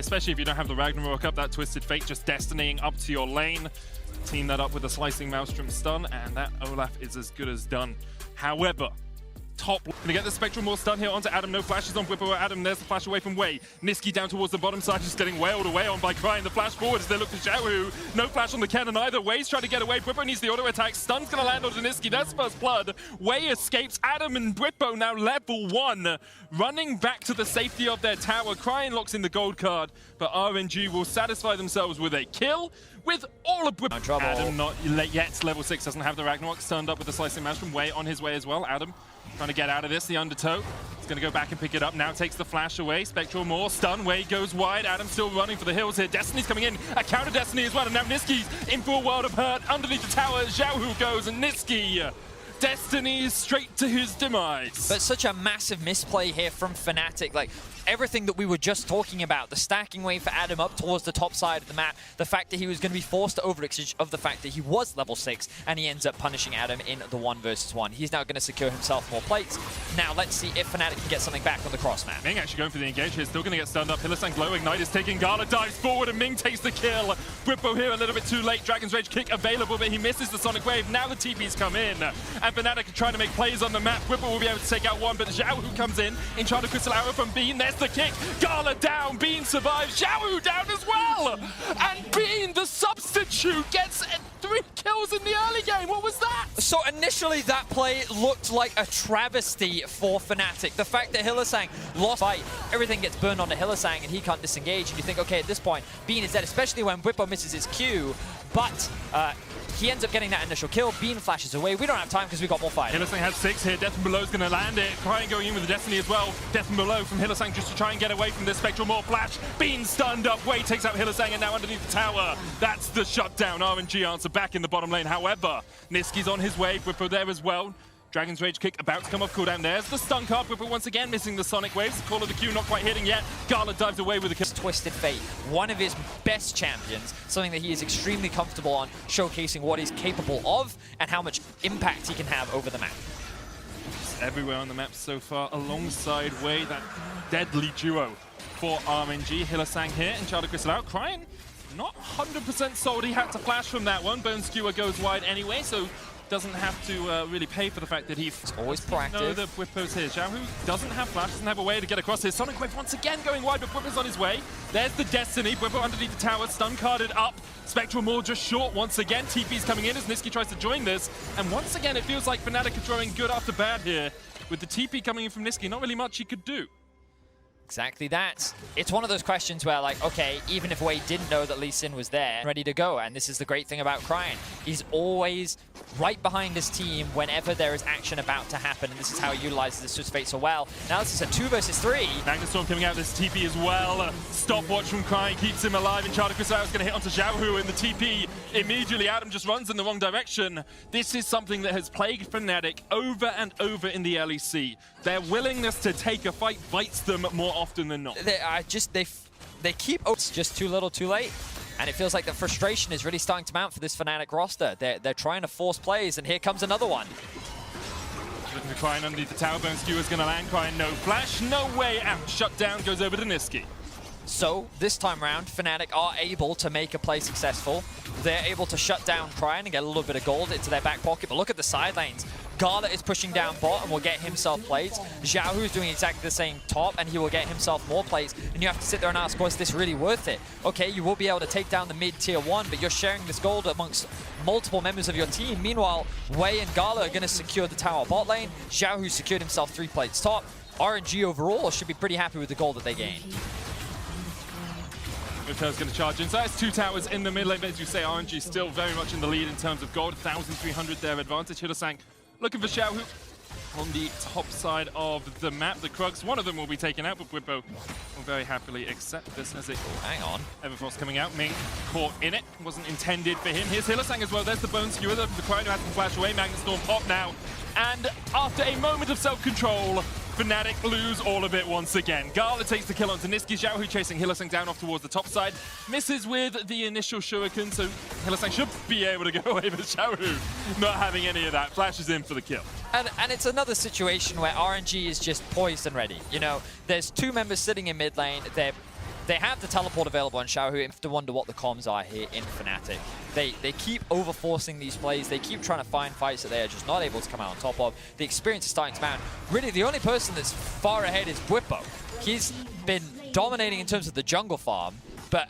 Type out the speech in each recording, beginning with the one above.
especially if you don't have the Ragnarok up, that Twisted Fate just destinying up to your lane. Team that up with a Slicing Maelstrom stun, and that Olaf is as good as done. However, top gonna get the Spectral more stun here onto Adam. No flashes on Whippo. Adam, there's the flash away from Wei. Niski down towards the bottom side, just getting wailed away on by Crying. The flash forward as they look to Xiaohu. No flash on the cannon either. Wei's trying to get away. Whippo needs the auto attack. Stun's gonna land onto Niski. That's first blood. Wei escapes. Adam and Whippo now level 1, running back to the safety of their tower. Crying locks in the gold card, but RNG will satisfy themselves with a kill. With all of Whippo. No Adam not yet. Level 6 doesn't have the Ragnarok. Stunned up with the Slicing Maelstrom. Wei on his way as well. Adam trying to get out of this, the undertow. He's going to go back and pick it up. Now takes the flash away. Spectral more. Stun. Wei goes wide. Adam still running for the hills here. Destiny's coming in. A counter Destiny as well. And now Niski's in for a world of hurt. Underneath the tower, Xiaohu goes. And Niski, Destiny is straight to his demise. But such a massive misplay here from Fnatic. Like, everything that we were just talking about, the stacking wave for Adam up towards the top side of the map, the fact that he was going to be forced to overextend of the fact that he was level 6, and he ends up punishing Adam in the 1 versus 1. He's now going to secure himself more plates. Now let's see if Fnatic can get something back on the cross map. Ming actually going for the engage here, still going to get stunned up. Hylissang Glow Ignite is taking Gala, dives forward, and Ming takes the kill. Whippo here a little bit too late. Dragon's Rage kick available, but he misses the Sonic Wave. Now the TP's come in, and Fnatic are trying to make plays on the map. Whippo will be able to take out one, but Xiaohu comes in Enchanted Crystal Arrow from Bean. There's the kick. Gala down, Bean survives, Xiaohu down as well! And Bean, the substitute, gets 3 kills in the early game. What was that? So initially that play looked like a travesty for Fnatic. The fact that Hylissang lost fight, everything gets burned onto Hylissang and he can't disengage. And you think, okay, at this point, Bean is dead, especially when Whippo misses his Q. But he ends up getting that initial kill. Bean flashes away. We don't have time because we got more fight. Hylissang has 6 here. Death from Below's going to land it. Crying going in with the Destiny as well. Death from Below from Hylissang just to try and get away from this Spectral Maw flash. Bean stunned up. Wei takes out Hylissang and now underneath the tower. That's the shutdown. RNG answer back in the bottom lane. However, Niski's on his way. Whippo there as well. Dragon's Rage kick about to come off cooldown. There's the stun card. Whippo once again missing the Sonic Waves. The call of the Q not quite hitting yet. Gala dives away with a kill. Twisted Fate, one of his best champions, something that he is extremely comfortable on, showcasing what he's capable of and how much impact he can have over the map. Just everywhere on the map so far, alongside Wei, that deadly duo for RNG. Hylissang here, Enchanted Crystal out. Crying not 100% sold. He had to flash from that one. Bone Skewer goes wide anyway, so doesn't have to really pay for the fact that he's always proactive. No, the Whippo's here. Xiaohu doesn't have flash, doesn't have a way to get across here. Sonic Wave once again going wide, but Whippo's on his way. There's the Destiny. Whippo underneath the tower, stun carded up. Spectral Maw just short once again. TP's coming in as Niski tries to join this. And once again, it feels like Fnatic are throwing good after bad here. With the TP coming in from Niski, not really much he could do. Exactly that. It's one of those questions where, like, okay, even if Wei didn't know that Lee Sin was there, ready to go, and this is the great thing about Crying. He's always right behind his team whenever there is action about to happen, and this is how he utilizes this Twisted Fate so well. Now this is a 2 versus 3. Magnustorm coming out, this TP as well. Stopwatch from Crying keeps him alive. Enchanted Crystal is going to hit onto Xiaohu, and the TP immediately. Adam just runs in the wrong direction. This is something that has plagued Fnatic over and over in the LEC. Their willingness to take a fight bites them more often than not. They keep, oh, it's just too little too late. And it feels like the frustration is really starting to mount for this Fnatic roster. They're trying to force plays, and here comes another one. Looking to Crying underneath the tower. Bone Skewer's going to land. Crying no flash, no way out. Shutdown goes over to Niski. So this time round, Fnatic are able to make a play successful. They're able to shut down Crying and get a little bit of gold into their back pocket. But look at the side lanes. Gala is pushing down bot and will get himself plates. Xiaohu is doing exactly the same top and he will get himself more plates. And you have to sit there and ask, was this really worth it? Okay, you will be able to take down the mid tier 1, but you're sharing this gold amongst multiple members of your team. Meanwhile, Wei and Gala are going to secure the tower bot lane. Xiaohu secured himself 3 plates top. RNG overall should be pretty happy with the gold that they gained. Whippo's going to charge in. So that's 2 towers in the mid lane. But as you say, RNG still very much in the lead in terms of gold. 1,300 their advantage. Hylissang looking for Xiaohu on the top side of the map. The Krugs, one of them will be taken out, but Whippo will very happily accept this as it... Hang on. Everfrost coming out. Ming caught in it. Wasn't intended for him. Here's Hylissang as well. There's the Bone Skewer. The Crying who has to flash away. Magnustorm pop now. And after a moment of self-control, Fnatic lose all of it once again. Gala takes the kill onto Niski. Xiaohu chasing Hylissang down off towards the top side. Misses with the initial shuriken, so Hylissang should be able to go away, but Xiaohu not having any of that. Flashes in for the kill. And it's another situation where RNG is just poised and ready. You know, there's 2 members sitting in mid lane. They're They have the teleport available on Xiaohu. You have to wonder what the comms are here in Fnatic. They keep overforcing these plays. They keep trying to find fights that they are just not able to come out on top of. The experience is starting to mount. Really, the only person that's far ahead is Bwipo. He's been dominating in terms of the jungle farm,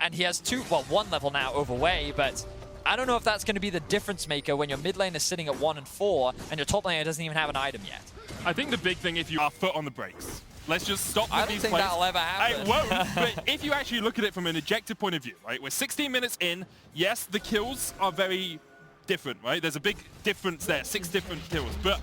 and he has one level now over Wei, but I don't know if that's going to be the difference maker when your mid lane is sitting at 1 and 4 and your top laner doesn't even have an item yet. I think the big thing, if you are foot on the brakes, let's just stop with these plays. I don't think that'll ever happen. It won't, but if you actually look at it from an objective point of view, right? We're 16 minutes in. Yes, the kills are very different, right? There's a big difference there, 6 different kills. But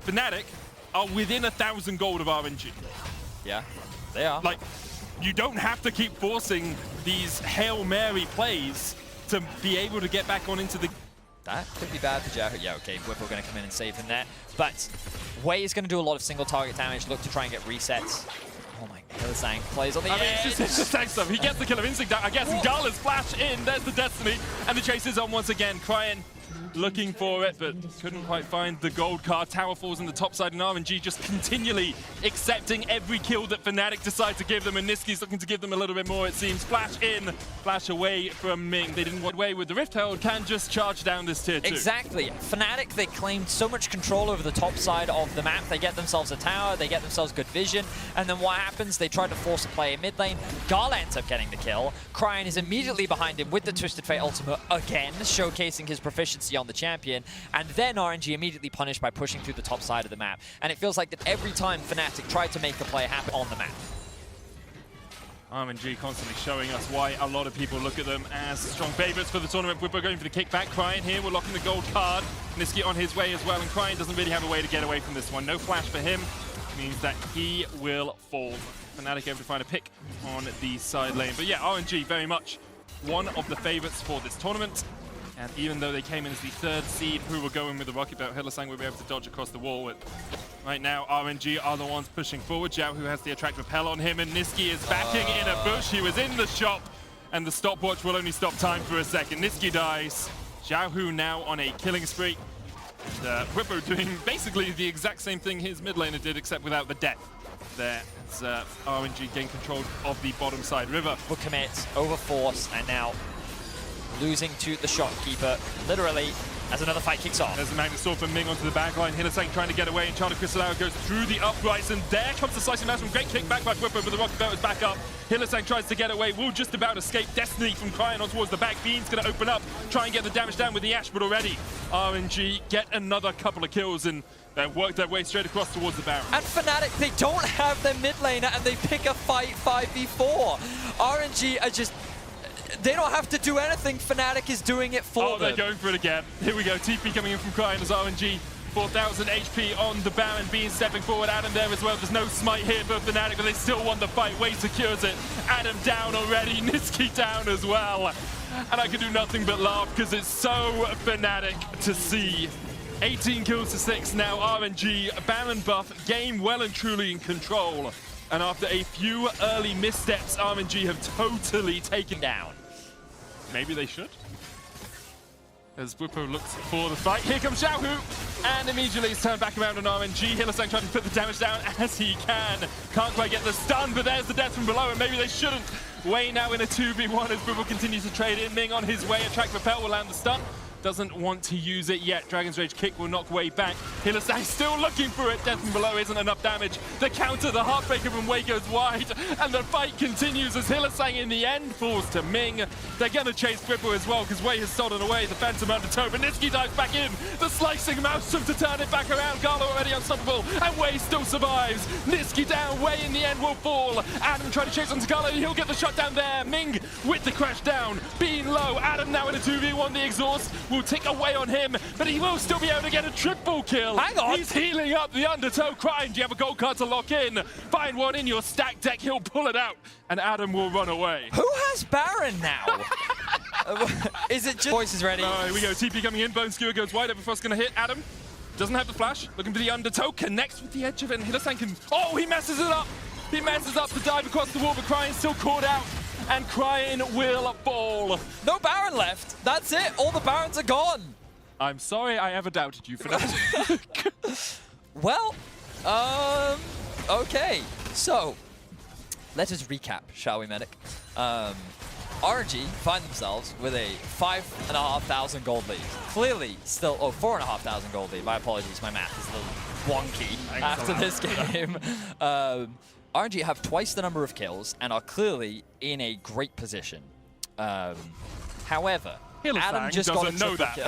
Fnatic are within 1,000 gold of RNG. Yeah, they are. Like, you don't have to keep forcing these Hail Mary plays to be able to get back on into the... That could be bad for Xiaohu. Yeah, okay, Whipple going to come in and save him there. But Wei is going to do a lot of single target damage, look to try and get resets. Oh my god, Hylissang plays on the edge. It's just tank stuff. He gets the killer instinct down, I guess, and Gala's flash in. There's the Destiny, and the chase is on once again. Crying, looking for it, but couldn't quite find the gold card. Tower falls on the top side, and RNG just continually accepting every kill that Fnatic decide to give them, and Niski's looking to give them a little bit more, it seems. Flash in, flash away from Ming. They didn't want away with the Rift Herald, can just charge down this tier 2. Exactly. Fnatic, they claimed so much control over the top side of the map. They get themselves a tower, they get themselves good vision, and then what happens? They try to force a play in mid lane. Gala ends up getting the kill. Cryan is immediately behind him with the Twisted Fate ultimate again, showcasing his proficiency on the champion, and then RNG immediately punished by pushing through the top side of the map. And it feels like that every time Fnatic tried to make a play happen on the map. RNG constantly showing us why a lot of people look at them as strong favorites for the tournament. We're going for the kickback. Cryan here, we're locking the gold card. Niski on his way as well, and Cryan doesn't really have a way to get away from this one. No flash for him, means that he will fall. Fnatic able to find a pick on the side lane. But yeah, RNG very much one of the favorites for this tournament. And even though they came in as the 3rd seed who were going with the rocket belt, Hylissang will be able to dodge across the wall. With right now, RNG are the ones pushing forward. Xiao, who has the attract repel on him, and Niski is backing in a bush. He was in the shop, and the stopwatch will only stop time for a second. Niski dies. Xiaohu now on a killing spree. And Whippo doing basically the exact same thing his mid laner did, except without the death. There, as RNG gain control of the bottom side river. Will commit, overforce, and now losing to the shopkeeper, literally, as another fight kicks off. There's the Magnet Sword from Ming onto the backline. Hylissang trying to get away, and Chana Crystalaro goes through the uprights, and there comes the slicing mass from great kick back by Whippo, but the rocket belt is back up. Hylissang tries to get away, will just about escape. Destiny from Cryan on towards the back. Bean's going to open up, try and get the damage down with the Ash, but already RNG get another couple of kills and work their way straight across towards the Baron. And Fnatic, they don't have their mid laner, and they pick a fight 5v4. RNG are just... They don't have to do anything. Fnatic is doing it for them. They're going for it again. Here we go. TP coming in from Cryan as RNG. 4,000 HP on the Baron. Bean stepping forward. Adam there as well. There's no smite here for Fnatic, but they still want the fight. Wei secures it. Adam down already. Niski down as well. And I can do nothing but laugh because it's so Fnatic to see. 18 kills to 6 now. RNG, Baron buff, game well and truly in control. And after a few early missteps, RNG have totally taken down. Maybe they should. As Whippo looks for the fight. Here comes Xiaohu, and immediately it's turned back around on RNG. Hylissang trying to put the damage down as he can. Can't quite get the stun, but there's the death from below, and maybe they shouldn't. Wei now in a 2v1 as Whippo continues to trade in. Ming on his way. Attract Repel will land the stun. Doesn't want to use it yet. Dragon's Rage kick will knock Wei back. Hylissang still looking for it. Death from below isn't enough damage. The counter, the Heartbreaker from Wei goes wide, and the fight continues as Hylissang in the end falls to Ming. They're going to chase Whippo as well because Wei has stolen away the Phantom Undertow, but Niski dives back in. The slicing Maelstrom to turn it back around. Gala already unstoppable, and Wei still survives. Niski down, Wei in the end will fall. Adam trying to chase onto Gala, he'll get the shutdown there. Ming with the crash down. Being low, Adam now in a 2v1, the exhaust will tick away on him, but he will still be able to get a triple kill. Hang on. He's healing up the Undertow. Crying, do you have a gold card to lock in? Find one in your stack deck, he'll pull it out, and Adam will run away. Who has Baron now? Is it just... Voice is ready. Here we go, TP coming in, Bone Skewer goes wide, Everfrost's gonna hit. Adam doesn't have the flash, looking for the Undertow, connects with the edge of it, and Hylissang can... Oh, he messes it up! He messes up the dive across the wall, but Crying still caught out. And Cryan will fall. No Baron left. That's it. All the Barons are gone. I'm sorry I ever doubted you for that. Well, okay. So, let us recap, shall we, Medic? RNG find themselves with a 5,500 gold lead. Clearly still, 4,500 gold lead. My apologies, my math is a little wonky after this game. RNG have twice the number of kills and are clearly in a great position. However, Adam just got a know that.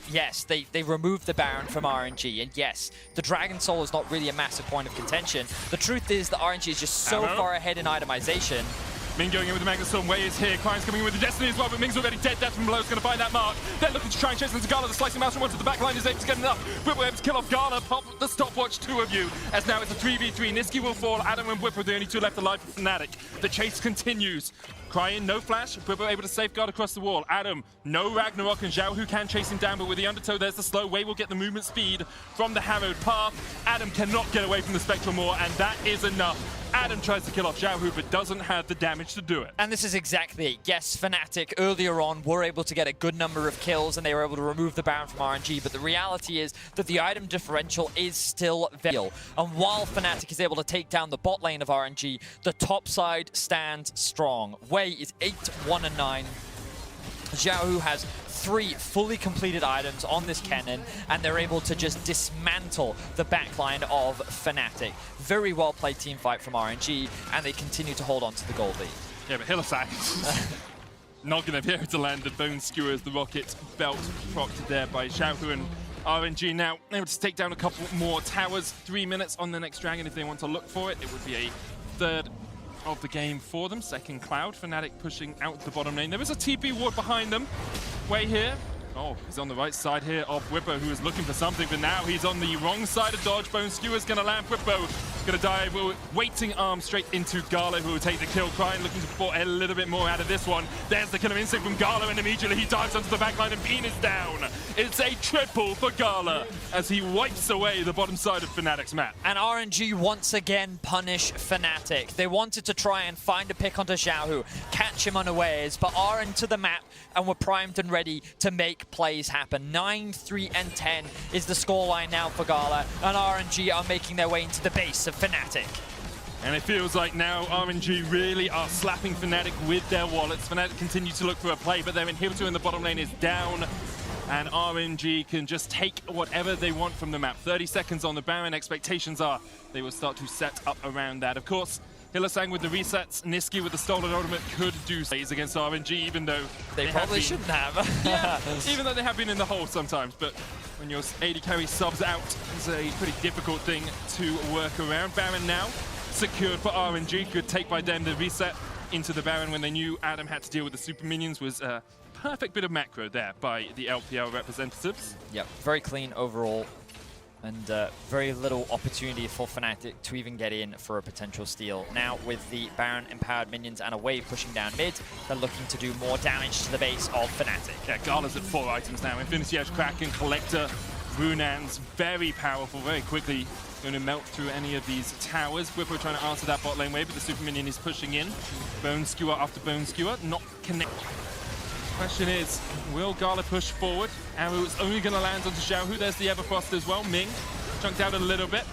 Yes, they removed the Baron from RNG, and yes, the Dragon Soul is not really a massive point of contention. The truth is that RNG is just so far ahead in itemization. Ming going in with the Magnet Storm. Wei is here. Krine's coming in with the Destiny as well, but Ming's already dead. Death from below is going to find that mark. They're looking to try and chase into Gala. The slicing mouse from onto the back line is able to get enough. Whip able to kill off Gala. Pop the stopwatch, 2 of you. As now it's a 3v3. Niski will fall. Adam and Whip are the only 2 left alive for Fnatic. The chase continues. Cryin, no flash. Whip able to safeguard across the wall. Adam, no Ragnarok, and Zhao who can chase him down, but with the undertow, there's the slow. Wei will get the movement speed from the harrowed path. Adam cannot get away from the Spectral Maw, and that is enough. Adam tries to kill off Zhao Hu, but doesn't have the damage to do it. And this is exactly it. Yes, Fnatic earlier on were able to get a good number of kills and they were able to remove the Baron from RNG, but the reality is that the item differential is still very real. And while Fnatic is able to take down the bot lane of RNG, the top side stands strong. Wei is 8-1-9. Zhao Hu has 3 fully completed items on this cannon, and they're able to just dismantle the backline of Fnatic. Very well played team fight from RNG, and they continue to hold on to the gold lead. Yeah, but Hillside not going to be able to land the Bone Skewer as the rocket belt procced there by Zhao Hu, and RNG now able to take down a couple more towers. 3 minutes on the next dragon if they want to look for it. It would be a third of the game for them. Second Cloud, Fnatic pushing out the bottom lane. There is a TP ward behind them. Wei here. Oh, he's on the right side here of Whippo, who is looking for something, but now he's on the wrong side of dodge. Bone Skewer's going to land. Whippo going to dive. Waiting arm straight into Gala, who will take the kill. Cryin looking to pour a little bit more out of this one. There's the killer instinct from Gala, and immediately he dives onto the backline, and Bean is down. It's a triple for Gala as he wipes away the bottom side of Fnatic's map. And RNG once again punish Fnatic. They wanted to try and find a pick onto Zhao Hu, catch him unawares, but are into the map and were primed and ready to make plays happen. 9, 3, and 10 is the scoreline now for Gala, and RNG are making their way into the base of Fnatic. And it feels like now RNG really are slapping Fnatic with their wallets. Fnatic continue to look for a play, but their inhibitor in the bottom lane is down, and RNG can just take whatever they want from the map. 30 seconds on the Baron. Expectations are they will start to set up around that. Of course, Hillsang with the resets, Niski with the stolen ultimate could do plays against RNG, even though they probably shouldn't have. Yeah, even though they have been in the hole sometimes. But when your AD carry subs out, it's a pretty difficult thing to work around. Baron now secured for RNG. Good take by them. The reset into the Baron when they knew Adam had to deal with the super minions was a perfect bit of macro there by the LPL representatives. Yep, very clean overall. And very little opportunity for Fnatic to even get in for a potential steal. Now with the Baron empowered minions and a wave pushing down mid, they're looking to do more damage to the base of Fnatic. Yeah, Gala's at 4 items now. Infinity Edge, Kraken, Collector, Runan's very powerful, very quickly going to melt through any of these towers. Whippo trying to answer that bot lane wave, but the super minion is pushing in. Bone Skewer after Bone Skewer, not connected. Question is, will Gala push forward? Arrow is only going to land onto Zhao Hu. There's the Everfrost as well. Ming chunked out a little bit.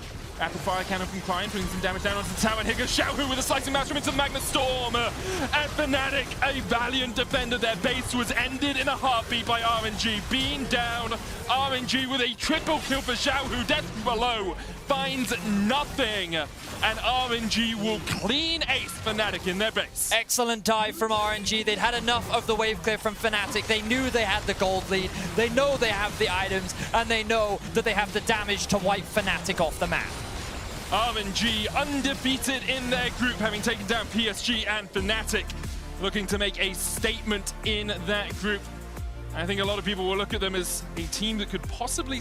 Apple Fire Cannon from Cryin, putting some damage down onto the tower. And here goes Zhao Hu with a slicing maelstrom into Magnet Storm. And Fnatic, a valiant defender. Their base was ended in a heartbeat by RNG. Being down, RNG with a triple kill for Zhao Hu. Death below finds nothing. And RNG will clean ace Fnatic in their base. Excellent dive from RNG. They'd had enough of the wave clear from Fnatic. They knew they had the gold lead. They know they have the items, and they know that they have the damage to wipe Fnatic off the map. RNG undefeated in their group, having taken down PSG and Fnatic, looking to make a statement in that group. I think a lot of people will look at them as a team that could possibly